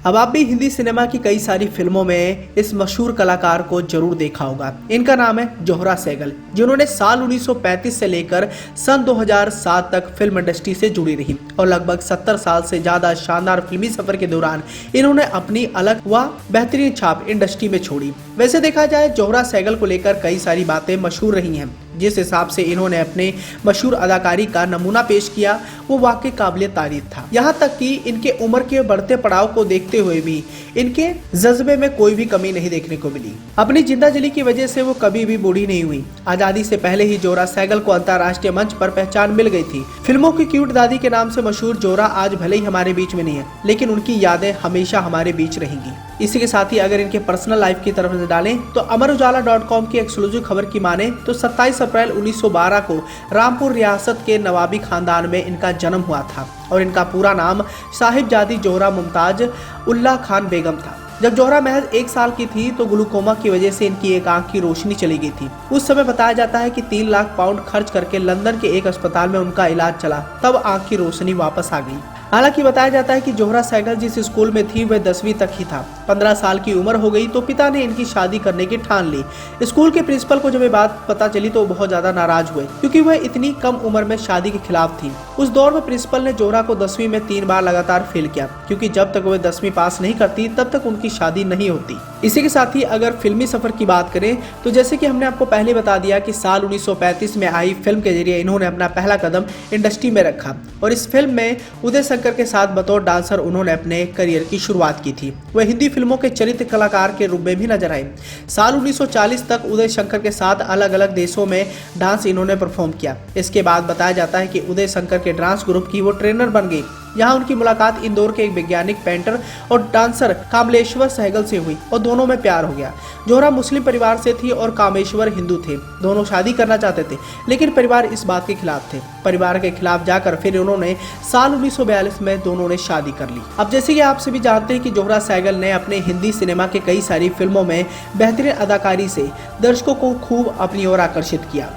अब आप भी हिंदी सिनेमा की कई सारी फिल्मों में इस मशहूर कलाकार को जरूर देखा होगा। इनका नाम है जोहरा सहगल, जिन्होंने साल 1935 से लेकर सन 2007 तक फिल्म इंडस्ट्री से जुड़ी रही और लगभग 70 साल से ज्यादा शानदार फिल्मी सफर के दौरान इन्होंने अपनी अलग व बेहतरीन छाप इंडस्ट्री में छोड़ी। वैसे देखा जाए जोहरा सहगल को लेकर कई सारी बातें मशहूर रही हैं। जिस हिसाब से इन्होंने अपने मशहूर अदाकारी का नमूना पेश किया वो वाकई काबिले तारीफ था। यहाँ तक कि इनके उम्र के बढ़ते पड़ाव को देखते हुए भी इनके जज्बे में कोई भी कमी नहीं देखने को मिली। अपनी जिंदाजली की वजह से वो कभी भी बूढ़ी नहीं हुई। आजादी से पहले ही जोहरा सहगल को अंतर्राष्ट्रीय मंच पर पहचान मिल गई थी। फिल्मों की क्यूट दादी के नाम से मशहूर जोहरा आज भले ही हमारे बीच में नहीं है, लेकिन उनकी यादें हमेशा हमारे बीच रहेंगी। इसी के साथ ही अगर इनके पर्सनल लाइफ की तरफ से डालें तो अमरुजाला.com की एक्सक्लूसिव खबर की माने तो 27 अप्रैल 1912 को रामपुर रियासत के नवाबी खानदान में इनका जन्म हुआ था और इनका पूरा नाम साहिबजादी जोहरा मुमताज उल्लाह खान बेगम था। जब जोहरा महज 1 साल की थी तो ग्लूकोमा की वजह से इनकी एक आंख की रोशनी चली गई थी। उस समय बताया जाता है कि 3 लाख पाउंड खर्च करके लंदन के एक अस्पताल में उनका इलाज चला, तब आंख की रोशनी वापस आ गई। हालांकि बताया जाता है कि जोहरा सहगल जिस स्कूल में थी वह 10वीं तक ही था। 15 साल की उम्र हो गई तो पिता ने इनकी शादी करने की ठान ली। स्कूल के प्रिंसिपल को जब ये बात पता चली तो बहुत ज्यादा नाराज हुए, क्योंकि वह इतनी कम उम्र में शादी के खिलाफ थी। उस दौर में प्रिंसिपल ने जोहरा को 10वीं में 3 बार लगातार फेल किया, क्योंकि जब तक वह 10वीं पास नहीं करती तब तक उनकी शादी नहीं होती। इसी के साथ ही अगर फिल्मी सफर की बात करें तो जैसे कि हमने आपको पहले बता दिया कि साल 1935 में आई फिल्म के जरिए इन्होंने अपना पहला कदम इंडस्ट्री में रखा और इस फिल्म में उदय शंकर के साथ बतौर डांसर उन्होंने अपने करियर की शुरुआत की थी। वह हिंदी फिल्मों के चरित्र कलाकार के रूप में भी नजर आए। साल 1940 तक उदय शंकर के साथ अलग अलग देशों में डांस इन्होंने परफॉर्म किया। इसके बाद बताया जाता है कि उदय शंकर के डांस ग्रुप की वो ट्रेनर बन गई। यहाँ उनकी मुलाकात इंदौर के एक वैज्ञानिक पेंटर और डांसर कामलेश्वर सहगल से हुई और दोनों में प्यार हो गया। जोहरा मुस्लिम परिवार से थी और कामेश्वर हिंदू थे। दोनों शादी करना चाहते थे, लेकिन परिवार इस बात के खिलाफ थे। परिवार के खिलाफ जाकर फिर उन्होंने साल 1942 में दोनों ने शादी कर ली। अब जैसे कि आप सभी जानते हैं कि जोहरा सहगल ने अपने हिंदी सिनेमा के कई सारी फिल्मों में बेहतरीन अदाकारी से दर्शकों को खूब अपनी ओर आकर्षित किया।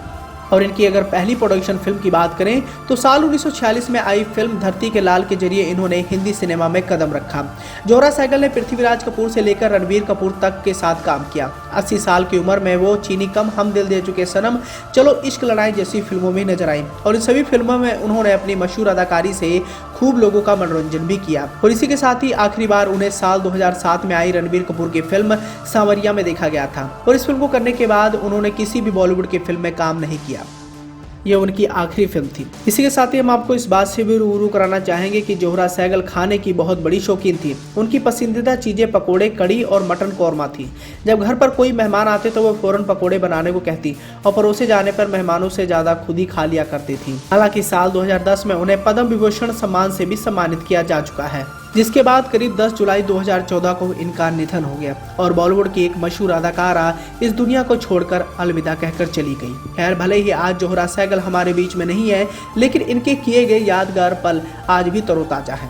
और इनकी अगर पहली प्रोडक्शन फिल्म की बात करें तो साल 1946 में आई फिल्म धरती के लाल के जरिए इन्होंने हिंदी सिनेमा में कदम रखा। जोहरा सहगल ने पृथ्वीराज कपूर से लेकर रणबीर कपूर तक के साथ काम किया। 80 साल की उम्र में वो चीनी कम, हम दिल दे चुके सनम, चलो इश्क लड़ाई जैसी फिल्मों में नजर आई और इन सभी फिल्मों में उन्होंने अपनी मशहूर अदाकारी से खूब लोगों का मनोरंजन भी किया। और इसी के साथ ही आखिरी बार उन्हें साल 2007 में आई रणबीर कपूर की फिल्म सांवरिया में देखा गया था और इस फिल्म को करने के बाद उन्होंने किसी भी बॉलीवुड की फिल्म में काम नहीं किया। ये उनकी आखिरी फिल्म थी। इसी के साथ ही हम आपको इस बात से भी रूबरू कराना चाहेंगे कि जोहरा सहगल खाने की बहुत बड़ी शौकीन थी। उनकी पसंदीदा चीजें पकोड़े, कड़ी और मटन कौरमा थी। जब घर पर कोई मेहमान आते तो वो फौरन पकोड़े बनाने को कहती और परोसे जाने पर मेहमानों से ज्यादा खुद ही खा लिया करती थी। हालांकि साल 2010 में उन्हें पद्म विभूषण सम्मान से भी सम्मानित किया जा चुका है, जिसके बाद करीब 10 जुलाई 2014 को इनका निधन हो गया और बॉलीवुड की एक मशहूर अदाकारा इस दुनिया को छोड़कर अलविदा कहकर चली गई। खैर, भले ही आज जोहरा सहगल हमारे बीच में नहीं है, लेकिन इनके किए गए यादगार पल आज भी तरोताजा है।